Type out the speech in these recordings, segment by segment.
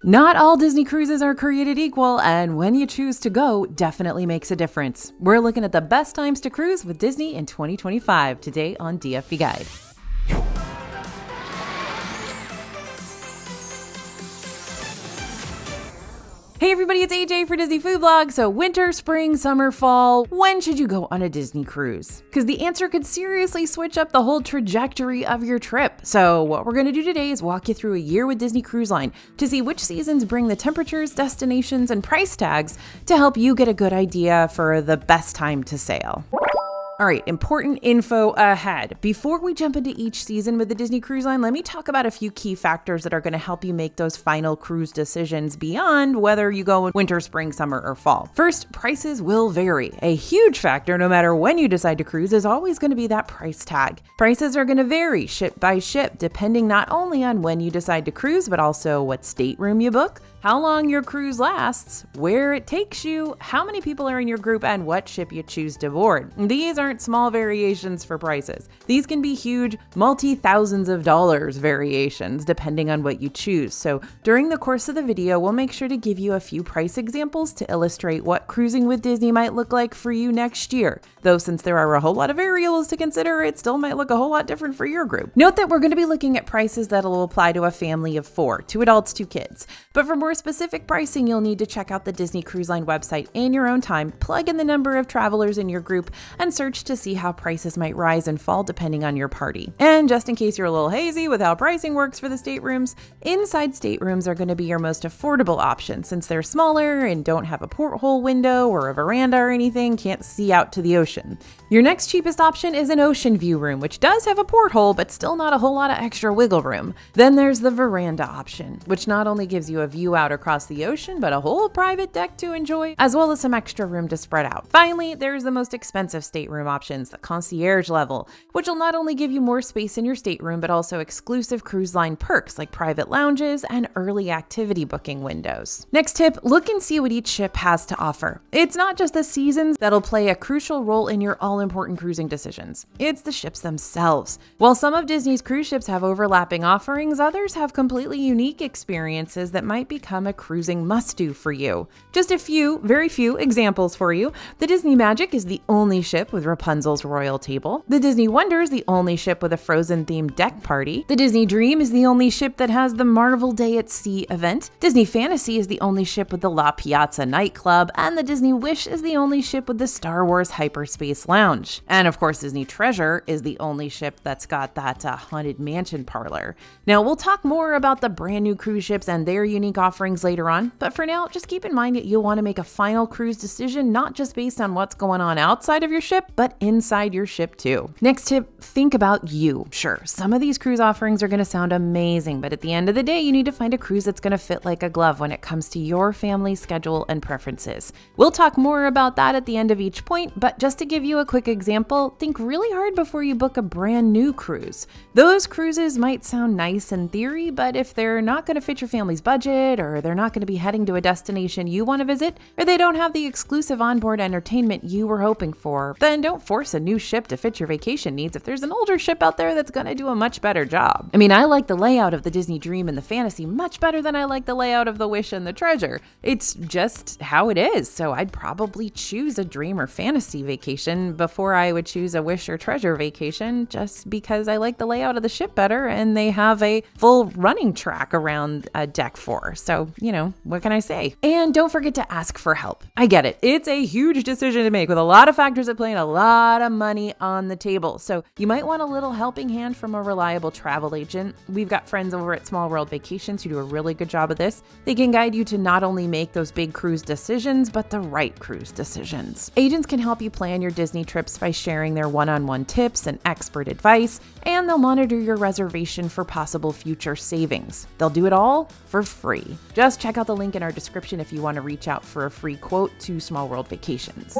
Not all Disney cruises are created equal, and when you choose to go definitely makes a difference. We're looking at the best times to cruise with Disney in 2025 today on DFB Guide. Hey everybody, it's AJ for Disney Food Blog. So winter, spring, summer, fall, when should you go on a Disney cruise? Because the answer could seriously switch up the whole trajectory of your trip. So what we're going to do today is walk you through a year with Disney Cruise Line to see which seasons bring the temperatures, destinations, and price tags to help you get a good idea for the best time to sail. All right, important info ahead. Before we jump into each season with the Disney Cruise Line, let me talk about a few key factors that are going to help you make those final cruise decisions beyond whether you go in winter, spring, summer, or fall. First, prices will vary. A huge factor, no matter when you decide to cruise, is always going to be that price tag. Prices are going to vary ship by ship, depending not only on when you decide to cruise, but also what stateroom you book, how long your cruise lasts, where it takes you, how many people are in your group, and what ship you choose to board. These aren't small variations for prices. These can be huge, multi-thousands of dollars variations depending on what you choose. So during the course of the video, we'll make sure to give you a few price examples to illustrate what cruising with Disney might look like for you next year. Though since there are a whole lot of variables to consider, it still might look a whole lot different for your group. Note that we're going to be looking at prices that'll apply to a family of 4, 2 adults, 2 kids. But for more specific pricing, you'll need to check out the Disney Cruise Line website in your own time, plug in the number of travelers in your group, and search to see how prices might rise and fall depending on your party. And just in case you're a little hazy with how pricing works for the staterooms, inside staterooms are going to be your most affordable option since they're smaller and don't have a porthole window or a veranda or anything, can't see out to the ocean. Your next cheapest option is an ocean view room, which does have a porthole, but still not a whole lot of extra wiggle room. Then there's the veranda option, which not only gives you a view out across the ocean, but a whole private deck to enjoy, as well as some extra room to spread out. Finally, there's the most expensive stateroom options, the concierge level, which will not only give you more space in your stateroom, but also exclusive cruise line perks like private lounges and early activity booking windows. Next tip, look and see what each ship has to offer. It's not just the seasons that'll play a crucial role in your all-important cruising decisions. It's the ships themselves. While some of Disney's cruise ships have overlapping offerings, others have completely unique experiences that might become a cruising must-do for you. Just a few, very few examples for you. The Disney Magic is the only ship with Rapunzel's royal table. The Disney Wonder is the only ship with a Frozen-themed deck party. The Disney Dream is the only ship that has the Marvel Day at Sea event. Disney Fantasy is the only ship with the La Piazza nightclub, and the Disney Wish is the only ship with the Star Wars Hyperspace Lounge. And of course, Disney Treasure is the only ship that's got that Haunted Mansion parlor. Now, we'll talk more about the brand new cruise ships and their unique offerings later on, but for now, just keep in mind that you'll want to make a final cruise decision not just based on what's going on outside of your ship, but inside your ship too. Next tip, think about you. Sure, some of these cruise offerings are going to sound amazing, but at the end of the day, you need to find a cruise that's going to fit like a glove when it comes to your family's schedule and preferences. We'll talk more about that at the end of each point, but just to give you a quick example, think really hard before you book a brand new cruise. Those cruises might sound nice in theory, but if they're not going to fit your family's budget, or they're not going to be heading to a destination you want to visit, or they don't have the exclusive onboard entertainment you were hoping for, then don't force a new ship to fit your vacation needs if there's an older ship out there that's going to do a much better job. I mean, I like the layout of the Disney Dream and the Fantasy much better than I like the layout of the Wish and the Treasure. It's just how it is, so I'd probably choose a Dream or Fantasy vacation before I would choose a Wish or Treasure vacation, just because I like the layout of the ship better and they have a full running track around deck 4. So, you know, what can I say? And don't forget to ask for help. I get it. It's a huge decision to make with a lot of factors at play and a lot of money on the table. So you might want a little helping hand from a reliable travel agent. We've got friends over at Small World Vacations who do a really good job of this. They can guide you to not only make those big cruise decisions, but the right cruise decisions. Agents can help you plan your Disney trips by sharing their one-on-one tips and expert advice, and they'll monitor your reservation for possible future savings. They'll do it all for free. Just check out the link in our description if you want to reach out for a free quote to Small World Vacations.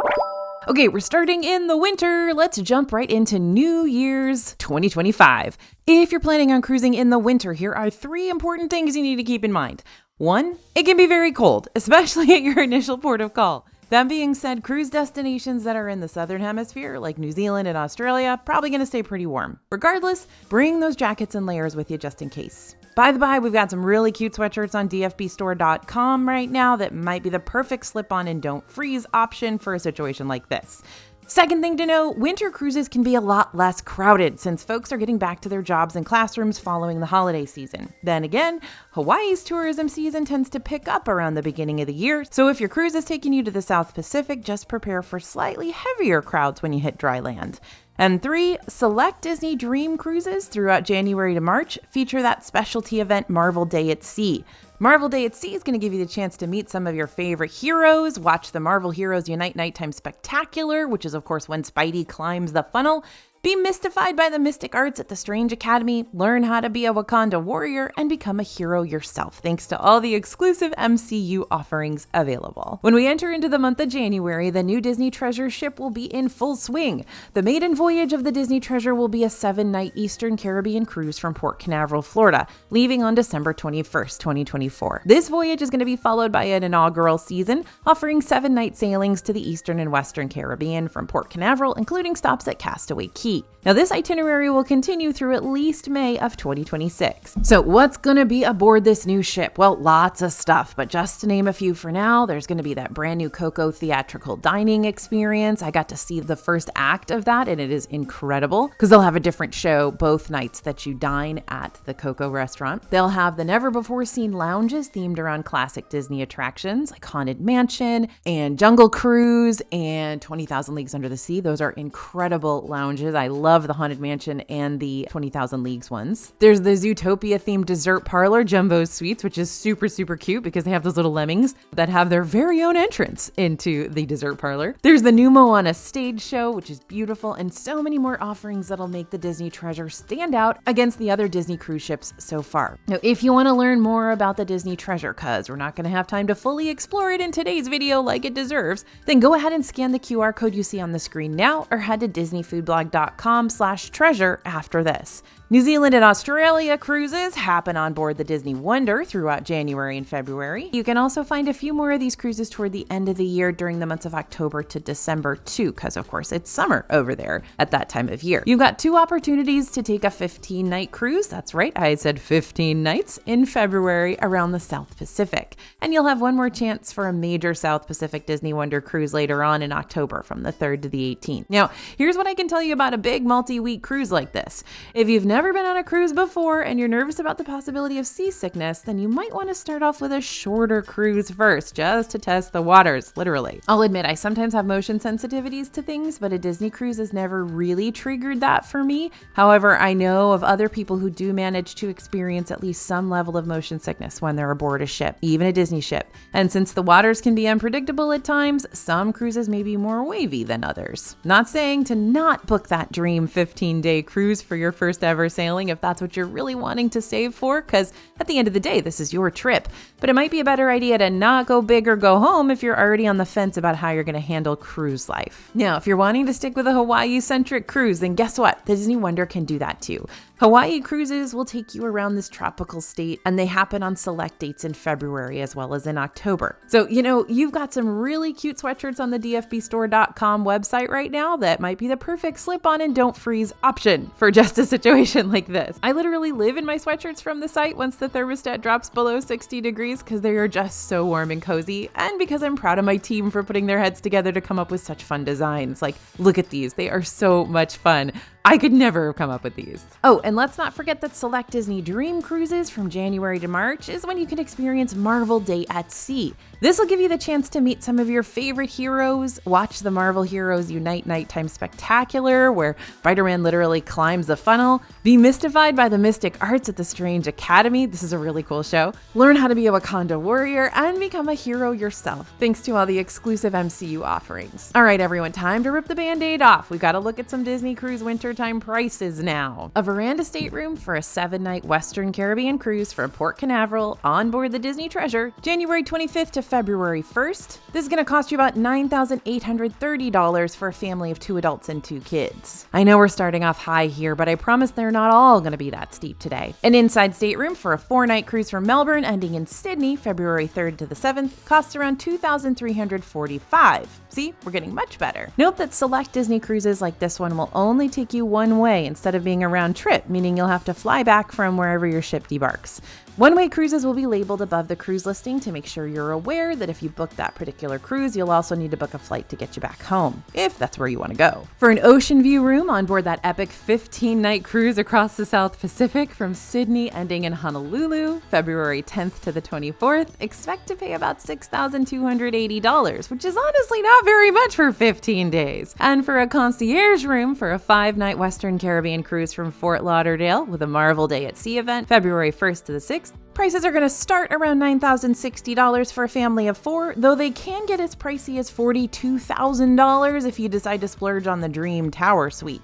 Okay, we're starting in the winter. Let's jump right into New Year's 2025. If you're planning on cruising in the winter, here are 3 important things you need to keep in mind. 1, it can be very cold, especially at your initial port of call. That being said, cruise destinations that are in the southern hemisphere, like New Zealand and Australia, probably going to stay pretty warm. Regardless, bring those jackets and layers with you just in case. By the by, we've got some really cute sweatshirts on dfbstore.com right now that might be the perfect slip-on and don't freeze option for a situation like this. Second thing to know, winter cruises can be a lot less crowded since folks are getting back to their jobs and classrooms following the holiday season. Then again, Hawaii's tourism season tends to pick up around the beginning of the year, so if your cruise is taking you to the South Pacific, just prepare for slightly heavier crowds when you hit dry land. And 3, select Disney Dream Cruises throughout January to March feature that specialty event Marvel Day at Sea. Marvel Day at Sea is going to give you the chance to meet some of your favorite heroes, watch the Marvel Heroes Unite Nighttime Spectacular, which is of course when Spidey climbs the funnel, be mystified by the mystic arts at the Strange Academy, learn how to be a Wakanda warrior, and become a hero yourself, thanks to all the exclusive MCU offerings available. When we enter into the month of January, the new Disney Treasure ship will be in full swing. The maiden voyage of the Disney Treasure will be a 7-night Eastern Caribbean cruise from Port Canaveral, Florida, leaving on December 21st, 2024. This voyage is going to be followed by an inaugural season, offering 7-night sailings to the Eastern and Western Caribbean from Port Canaveral, including stops at Castaway Cay. Now, this itinerary will continue through at least May of 2026. So what's going to be aboard this new ship? Well, lots of stuff, but just to name a few for now, there's going to be that brand new Coco theatrical dining experience. I got to see the first act of that, and it is incredible because they'll have a different show both nights that you dine at the Coco restaurant. They'll have the never-before-seen lounges themed around classic Disney attractions like Haunted Mansion and Jungle Cruise and 20,000 Leagues Under the Sea. Those are incredible lounges. I love the Haunted Mansion and the 20,000 Leagues ones. There's the Zootopia themed dessert parlor, Jumbo's Sweets, which is super, super cute because they have those little lemmings that have their very own entrance into the dessert parlor. There's the new Moana stage show, which is beautiful, and so many more offerings that'll make the Disney Treasure stand out against the other Disney cruise ships so far. Now, if you want to learn more about the Disney Treasure, because we're not going to have time to fully explore it in today's video like it deserves, then go ahead and scan the QR code you see on the screen now or head to disneyfoodblog.com/treasure after this. New Zealand and Australia cruises happen on board the Disney Wonder throughout January and February. You can also find a few more of these cruises toward the end of the year during the months of October to December too, because of course it's summer over there at that time of year. You've got 2 opportunities to take a 15-night cruise. That's right, I said 15 nights in February around the South Pacific. And you'll have one more chance for a major South Pacific Disney Wonder cruise later on in October from the 3rd to the 18th. Now, here's what I can tell you about a big multi-week cruise like this. If you've never been on a cruise before and you're nervous about the possibility of seasickness, then you might want to start off with a shorter cruise first, just to test the waters, literally. I'll admit I sometimes have motion sensitivities to things, but a Disney cruise has never really triggered that for me. However, I know of other people who do manage to experience at least some level of motion sickness when they're aboard a ship, even a Disney ship. And since the waters can be unpredictable at times, some cruises may be more wavy than others. Not saying to not book that dream 15-day cruise for your first ever sailing if that's what you're really wanting to save for, because at the end of the day, this is your trip. But it might be a better idea to not go big or go home if you're already on the fence about how you're going to handle cruise life. Now, if you're wanting to stick with a Hawaii-centric cruise, then guess what? The Disney Wonder can do that too. Hawaii cruises will take you around this tropical state, and they happen on select dates in February as well as in October. So, you've got some really cute sweatshirts on the dfbstore.com website right now that might be the perfect slip-on and don't freeze option for just a situation like this. I literally live in my sweatshirts from the site once the thermostat drops below 60 degrees because they are just so warm and cozy, and because I'm proud of my team for putting their heads together to come up with such fun designs. Like, look at these. They are so much fun. I could never have come up with these. Oh, and let's not forget that select Disney Dream Cruises from January to March is when you can experience Marvel Day at Sea. This will give you the chance to meet some of your favorite heroes, watch the Marvel Heroes Unite Nighttime Spectacular, where Spider-Man literally climbs the funnel, be mystified by the mystic arts at the Strange Academy. This is a really cool show. Learn how to be a Wakanda warrior and become a hero yourself, thanks to all the exclusive MCU offerings. All right, everyone, time to rip the Band-Aid off. We've got to look at some Disney Cruise wintertime prices now. A veranda stateroom for a 7-night Western Caribbean cruise from Port Canaveral on board the Disney Treasure, January 25th to February 1st. This is going to cost you about $9,830 for a family of 2 adults and 2 kids. I know we're starting off high here, but I promise they're not all going to be that steep today. An inside stateroom for a 4-night cruise from Melbourne ending in Sydney, February 3rd to the 7th, costs around $2,345. See, we're getting much better. Note that select Disney cruises like this one will only take you one way instead of being a round trip, transit, meaning you'll have to fly back from wherever your ship debarks. One-way cruises will be labeled above the cruise listing to make sure you're aware that if you book that particular cruise, you'll also need to book a flight to get you back home, if that's where you want to go. For an ocean view room on board that epic 15-night cruise across the South Pacific from Sydney ending in Honolulu, February 10th to the 24th, expect to pay about $6,280, which is honestly not very much for 15 days. And for a concierge room for a 5-night Western Caribbean cruise from Fort Lauderdale with a Marvel Day at Sea event, February 1st to the 6th, prices are going to start around $9,060 for a family of 4, though they can get as pricey as $42,000 if you decide to splurge on the Dream Tower Suite.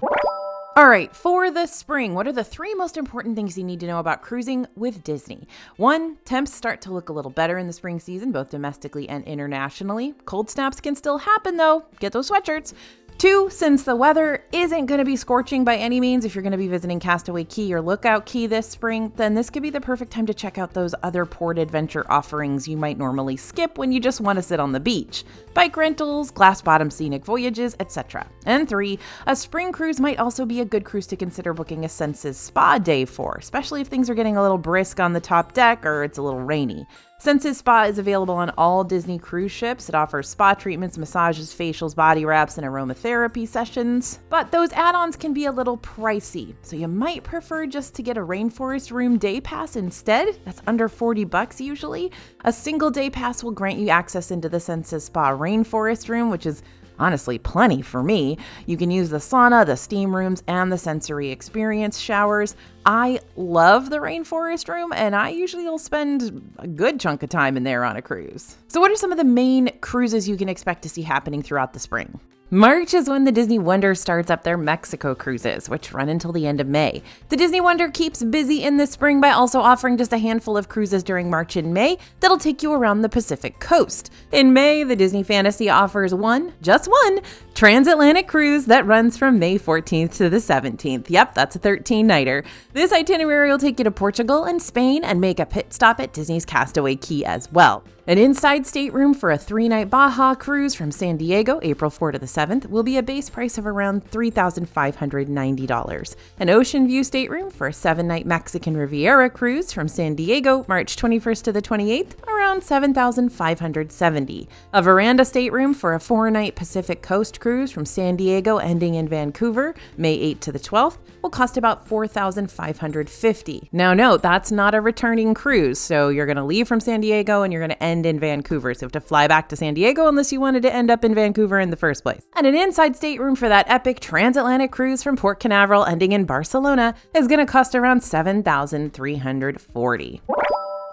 All right, for the spring, what are the 3 most important things you need to know about cruising with Disney? 1, temps start to look a little better in the spring season, both domestically and internationally. Cold snaps can still happen though. Get those sweatshirts. 2, since the weather isn't going to be scorching by any means if you're going to be visiting Castaway Cay or Lookout Cay this spring, then this could be the perfect time to check out those other port adventure offerings you might normally skip when you just want to sit on the beach. Bike rentals, glass-bottom scenic voyages, etc. And 3, a spring cruise might also be a good cruise to consider booking a Senses Spa day for, especially if things are getting a little brisk on the top deck or it's a little rainy. Senses Spa is available on all Disney cruise ships. It offers spa treatments, massages, facials, body wraps, and aromatherapy sessions. But those add-ons can be a little pricey, so you might prefer just to get a rainforest room day pass instead. That's under $40 usually. A single day pass will grant you access into the Senses Spa rainforest room, which is honestly plenty for me. You can use the sauna, the steam rooms, and the sensory experience showers. I love the rainforest room, and I usually will spend a good chunk of time in there on a cruise. So what are some of the main cruises you can expect to see happening throughout the spring? March is when the Disney Wonder starts up their Mexico cruises, which run until the end of May. The Disney Wonder keeps busy in the spring by also offering just a handful of cruises during March and May that'll take you around the Pacific coast. In May, the Disney Fantasy offers just one, transatlantic cruise that runs from May 14th to the 17th. Yep, that's a 13-nighter. This itinerary will take you to Portugal and Spain and make a pit stop at Disney's Castaway Cay as well. An inside stateroom for a 3-night Baja cruise from San Diego, April 4th to the 7th, will be a base price of around $3,590. An ocean view stateroom for a 7-night Mexican Riviera cruise from San Diego, March 21st to the 28th, around $7,570. A veranda stateroom for a 4-night Pacific Coast cruise from San Diego ending in Vancouver, May 8th to the 12th, will cost about $4,550. Now note, that's not a returning cruise, so you're going to leave from San Diego and you're going to end in Vancouver, so you have to fly back to San Diego unless you wanted to end up in Vancouver in the first place. And an inside stateroom for that epic transatlantic cruise from Port Canaveral ending in Barcelona is going to cost around $7,340.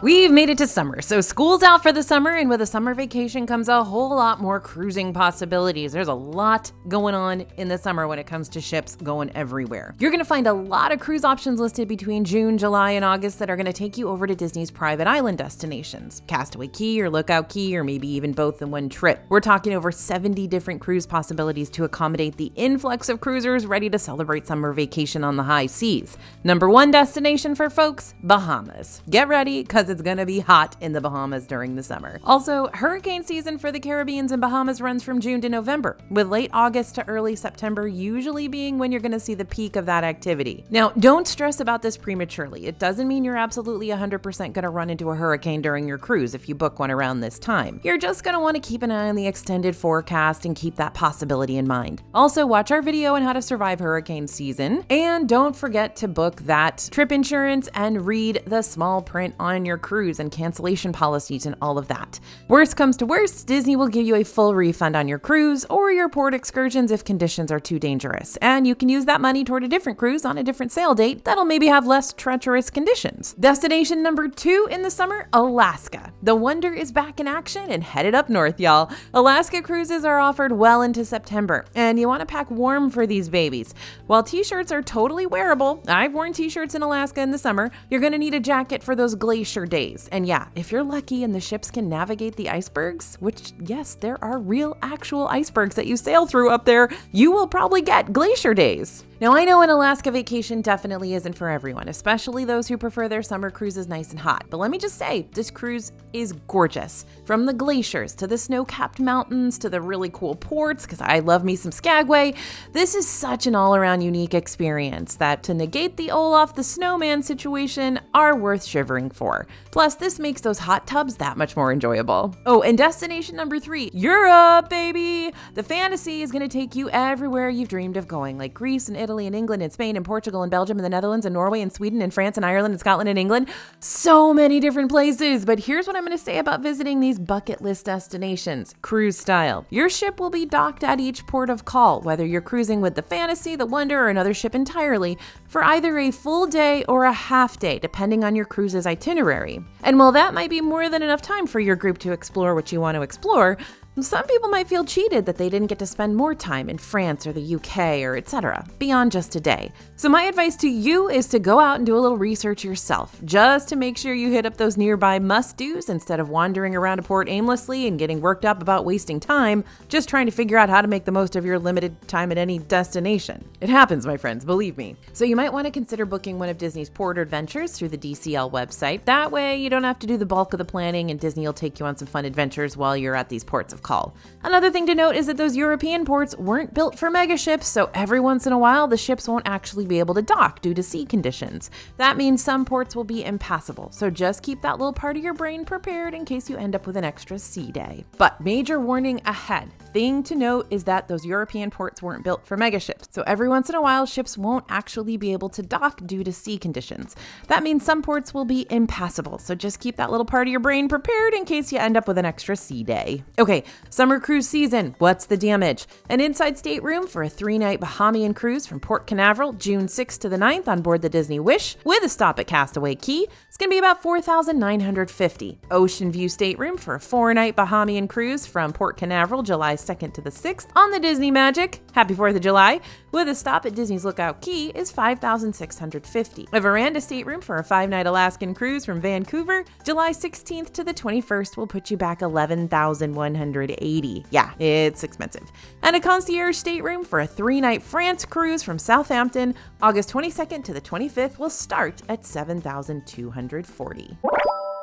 We've made it to summer, so school's out for the summer, and with a summer vacation comes a whole lot more cruising possibilities. There's a lot going on in the summer when it comes to ships going everywhere. You're going to find a lot of cruise options listed between June, July, and August that are going to take you over to Disney's private island destinations, Castaway Cay or Lookout Cay, or maybe even both in one trip. We're talking over 70 different cruise possibilities to accommodate the influx of cruisers ready to celebrate summer vacation on the high seas. Number 1 destination for folks, Bahamas. Get ready, because it's gonna be hot in the Bahamas during the summer. Also, hurricane season for the Caribbeans and Bahamas runs from June to November, with late August to early September usually being when you're gonna see the peak of that activity. Now, don't stress about this prematurely. It doesn't mean you're absolutely 100% gonna run into a hurricane during your cruise if you book one around this time. You're just gonna wanna keep an eye on the extended forecast and keep that possibility in mind. Also, watch our video on how to survive hurricane season, and don't forget to book that trip insurance and read the small print on your cruise and cancellation policies and all of that. Worst comes to worst, Disney will give you a full refund on your cruise or your port excursions if conditions are too dangerous, and you can use that money toward a different cruise on a different sail date that'll maybe have less treacherous conditions. Destination number 2 in the summer, Alaska. The Wonder is back in action and headed up north, y'all. Alaska cruises are offered well into September, and you want to pack warm for these babies. While t-shirts are totally wearable, I've worn t-shirts in Alaska in the summer, you're going to need a jacket for those glacier days. And yeah, if you're lucky and the ships can navigate the icebergs, which yes, there are real actual icebergs that you sail through up there, you will probably get glacier days. Now, I know an Alaska vacation definitely isn't for everyone, especially those who prefer their summer cruises nice and hot. But let me just say, this cruise is gorgeous. From the glaciers to the snow-capped mountains to the really cool ports, because I love me some Skagway, this is such an all-around unique experience that, to negate the Olaf the Snowman situation, are worth shivering for. Plus, this makes those hot tubs that much more enjoyable. Oh, and destination number 3, Europe, baby! The Fantasy is going to take you everywhere you've dreamed of going, like Greece and Italy and England and Spain and Portugal and Belgium and the Netherlands and Norway and Sweden and France and Ireland and Scotland and England. So many different places. But here's what I'm going to say about visiting these bucket list destinations, cruise style. Your ship will be docked at each port of call, whether you're cruising with the Fantasy, the Wonder, or another ship entirely, for either a full day or a half day, depending on your cruise's itinerary. And while that might be more than enough time for your group to explore what you want to explore, some people might feel cheated that they didn't get to spend more time in France or the UK or etc. beyond just a day. So my advice to you is to go out and do a little research yourself, just to make sure you hit up those nearby must-dos instead of wandering around a port aimlessly and getting worked up about wasting time, just trying to figure out how to make the most of your limited time at any destination. It happens, my friends, believe me. So you might want to consider booking one of Disney's port adventures through the DCL website. That way you don't have to do the bulk of the planning and Disney will take you on some fun adventures while you're at these ports of call. Another thing to note is that those European ports weren't built for megaships, so every once in a while the ships won't actually be able to dock due to sea conditions. That means some ports will be impassable, so just keep that little part of your brain prepared in case you end up with an extra sea day. But major warning ahead. Thing to note is that those European ports weren't built for megaships, so every once in a while ships won't actually be able to dock due to sea conditions. That means some ports will be impassable, so just keep that little part of your brain prepared in case you end up with an extra sea day. Okay, summer cruise season, what's the damage? An inside stateroom for a 3-night Bahamian cruise from Port Canaveral, June 6th to the 9th on board the Disney Wish, with a stop at Castaway Cay. It's going to be about $4,950. Ocean View stateroom for a 4-night Bahamian cruise from Port Canaveral, July 2nd to the 6th on the Disney Magic, happy 4th of July, with a stop at Disney's Lookout Cay is $5,650. A veranda stateroom for a 5-night Alaskan cruise from Vancouver, July 16th to the 21st will put you back $11,180. Yeah, it's expensive. And a concierge stateroom for a 3-night France cruise from Southampton, August 22nd to the 25th will start at $7,240.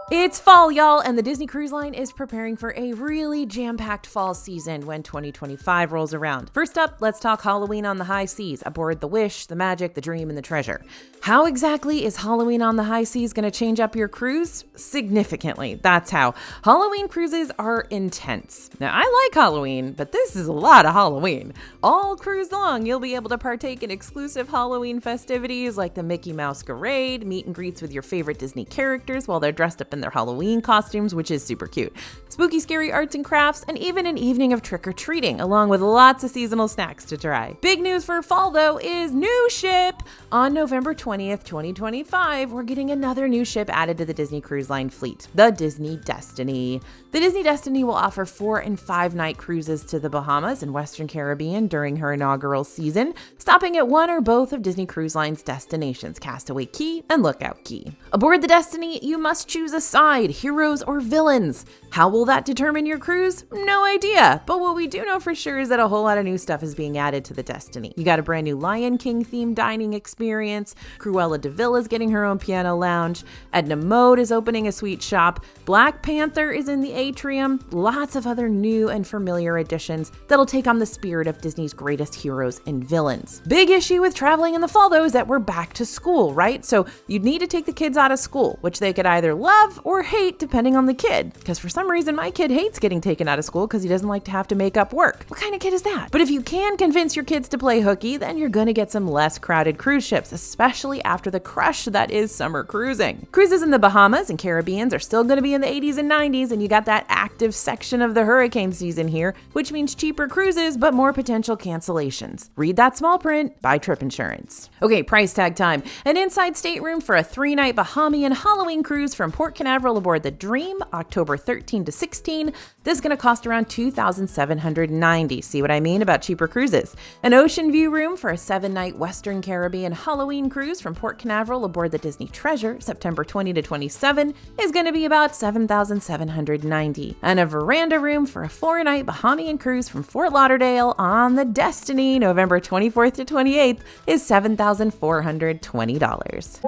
It's fall, y'all, and the Disney Cruise Line is preparing for a really jam-packed fall season when 2025 rolls around. First up, let's talk Halloween on the high seas aboard the Wish, the Magic, the Dream, and the Treasure. How exactly is Halloween on the high seas going to change up your cruise? Significantly, that's how. Halloween cruises are intense. Now, I like Halloween, but this is a lot of Halloween. All cruise long, you'll be able to partake in exclusive Halloween festivities like the Mickey Mouse Parade, meet and greets with your favorite Disney characters while they're dressed up in their Halloween costumes, which is super cute, spooky scary arts and crafts, and even an evening of trick-or-treating, along with lots of seasonal snacks to try. Big news for fall, though, is new ship! On November 20th, 2025, we're getting another new ship added to the Disney Cruise Line fleet, the Disney Destiny. The Disney Destiny will offer 4- and 5-night cruises to the Bahamas and Western Caribbean during her inaugural season, stopping at one or both of Disney Cruise Line's destinations, Castaway Cay and Lookout Cay. Aboard the Destiny, you must choose a side, heroes or villains. How will that determine your cruise? No idea, but what we do know for sure is that a whole lot of new stuff is being added to the Destiny. You got a brand new Lion King themed dining experience, Cruella de Vil is getting her own piano lounge, Edna Mode is opening a sweet shop, Black Panther is in the atrium, lots of other new and familiar additions that'll take on the spirit of Disney's greatest heroes and villains. Big issue with traveling in the fall, though, is that we're back to school, right? So you'd need to take the kids out of school, which they could either love or hate depending on the kid. Because for some reason, my kid hates getting taken out of school because he doesn't like to have to make up work. What kind of kid is that? But if you can convince your kids to play hooky, then you're gonna get some less crowded cruise ships, especially after the crush that is summer cruising. Cruises in the Bahamas and Caribbeans are still gonna be in the 80s and 90s, and you got that active section of the hurricane season here, which means cheaper cruises, but more potential cancellations. Read that small print, buy trip insurance. Okay, price tag time. An inside stateroom for a 3-night Bahamian Halloween cruise from Port Canaveral Canaveral aboard the Dream, October 13 to 16. This is going to cost around $2,790. See what I mean about cheaper cruises? An ocean view room for a 7-night Western Caribbean Halloween cruise from Port Canaveral aboard the Disney Treasure, September 20 to 27, is going to be about $7,790. And a veranda room for a 4-night Bahamian cruise from Fort Lauderdale on the Destiny, November 24th to 28th, is $7,420.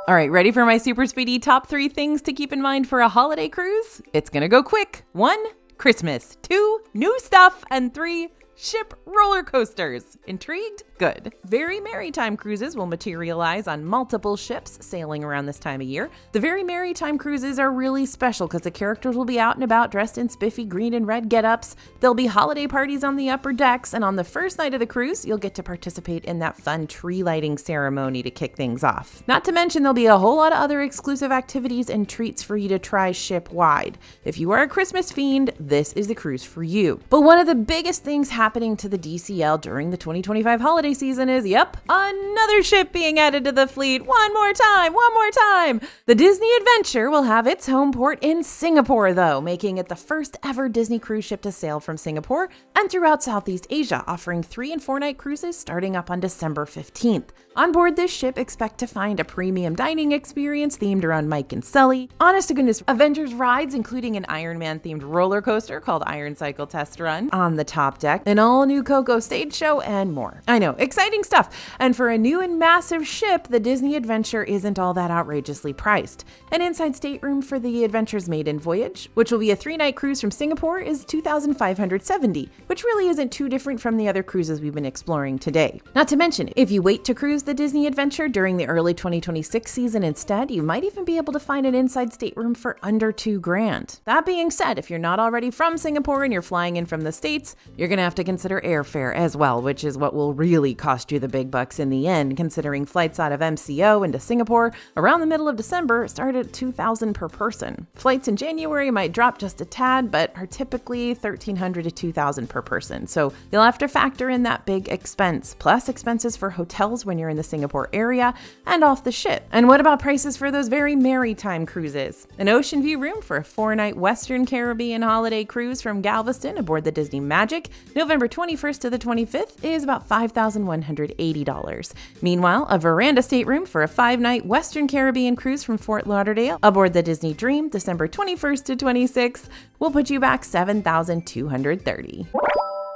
All right, ready for my super speedy top 3 things to keep in mind for a holiday cruise? It's gonna go quick. 1, Christmas. 2, new stuff. And 3, ship roller coasters. Intrigued? Good. Very Merry Time cruises will materialize on multiple ships sailing around this time of year. The Very Merry Time cruises are really special because the characters will be out and about dressed in spiffy green and red get-ups. There'll be holiday parties on the upper decks, and on the first night of the cruise, you'll get to participate in that fun tree lighting ceremony to kick things off. Not to mention there'll be a whole lot of other exclusive activities and treats for you to try ship-wide. If you are a Christmas fiend, this is the cruise for you. But one of the biggest things happening to the DCL during the 2025 holiday season is, another ship being added to the fleet. One more time. The Disney Adventure will have its home port in Singapore, though, making it the first ever Disney cruise ship to sail from Singapore and throughout Southeast Asia, offering 3- and 4-night cruises starting up on December 15th. On board this ship, expect to find a premium dining experience themed around Mike and Sully, honest-to-goodness Avengers rides, including an Iron Man-themed roller coaster called Iron Cycle Test Run on the top deck, an all-new Coco stage show, and more. I know, exciting stuff. And for a new and massive ship, the Disney Adventure isn't all that outrageously priced. An inside stateroom for the Adventure's maiden voyage, which will be a 3-night cruise from Singapore, is $2,570, which really isn't too different from the other cruises we've been exploring today. Not to mention, if you wait to cruise the Disney Adventure during the early 2026 season instead, you might even be able to find an inside stateroom for under $2,000. That being said, if you're not already from Singapore and you're flying in from the States, you're gonna have to consider airfare as well, which is what will really cost you the big bucks in the end, considering flights out of MCO into Singapore around the middle of December start at $2,000 per person. Flights in January might drop just a tad, but are typically $1,300 to $2,000 per person. So you'll have to factor in that big expense, plus expenses for hotels when you're in the Singapore area and off the ship. And what about prices for those Very Merry Time cruises? An ocean view room for a 4-night Western Caribbean holiday cruise from Galveston aboard the Disney Magic, November 21st to the 25th, is about $5,180. Meanwhile, a veranda stateroom for a 5-night Western Caribbean cruise from Fort Lauderdale aboard the Disney Dream, December 21st to 26th, will put you back $7,230.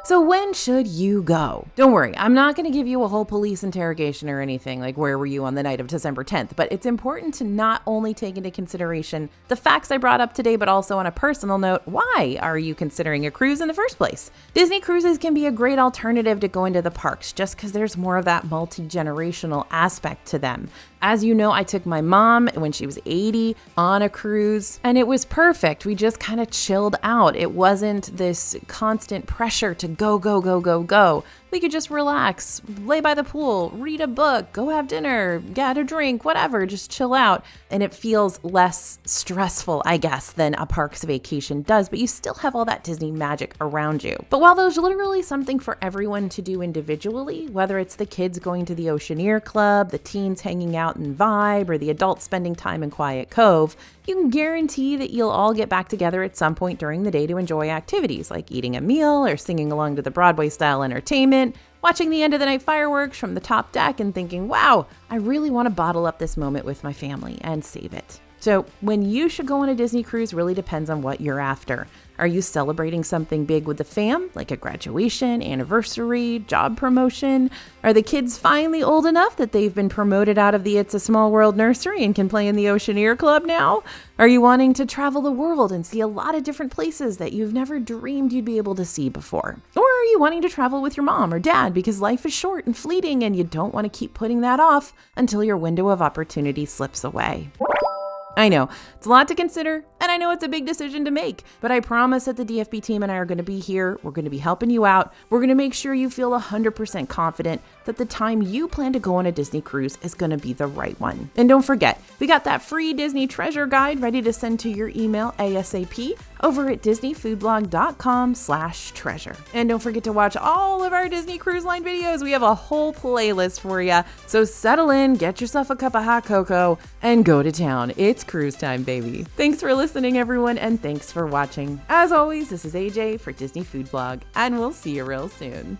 So when should you go? Don't worry, I'm not going to give you a whole police interrogation or anything like where were you on the night of December 10th, but it's important to not only take into consideration the facts I brought up today, but also on a personal note, why are you considering a cruise in the first place? Disney cruises can be a great alternative to going to the parks just because there's more of that multi-generational aspect to them. As you know, I took my mom when she was 80 on a cruise, and it was perfect. We just kind of chilled out. It wasn't this constant pressure to go. We could just relax, lay by the pool, read a book, go have dinner, get a drink, whatever, just chill out. And it feels less stressful, I guess, than a parks vacation does, but you still have all that Disney magic around you. But while there's literally something for everyone to do individually, whether it's the kids going to the Oceaneer Club, the teens hanging out in Vibe, or the adults spending time in Quiet Cove, you can guarantee that you'll all get back together at some point during the day to enjoy activities like eating a meal or singing along to the Broadway-style entertainment, watching the end of the night fireworks from the top deck and thinking, wow, I really want to bottle up this moment with my family and save it. So when you should go on a Disney cruise really depends on what you're after. Are you celebrating something big with the fam, like a graduation, anniversary, job promotion? Are the kids finally old enough that they've been promoted out of the It's a Small World nursery and can play in the Oceaneer Club now? Are you wanting to travel the world and see a lot of different places that you've never dreamed you'd be able to see before? Or are you wanting to travel with your mom or dad because life is short and fleeting and you don't want to keep putting that off until your window of opportunity slips away? I know, it's a lot to consider, and I know it's a big decision to make, but I promise that the DFB team and I are going to be here. We're going to be helping you out. We're going to make sure you feel 100% confident that the time you plan to go on a Disney cruise is going to be the right one. And don't forget, we got that free Disney treasure guide ready to send to your email ASAP over at disneyfoodblog.com/treasure. And don't forget to watch all of our Disney Cruise Line videos. We have a whole playlist for you. So settle in, get yourself a cup of hot cocoa, and go to town. It's It's cruise time, baby. Thanks for listening, everyone, and thanks for watching. As always, this is AJ for Disney Food Blog, and we'll see you real soon.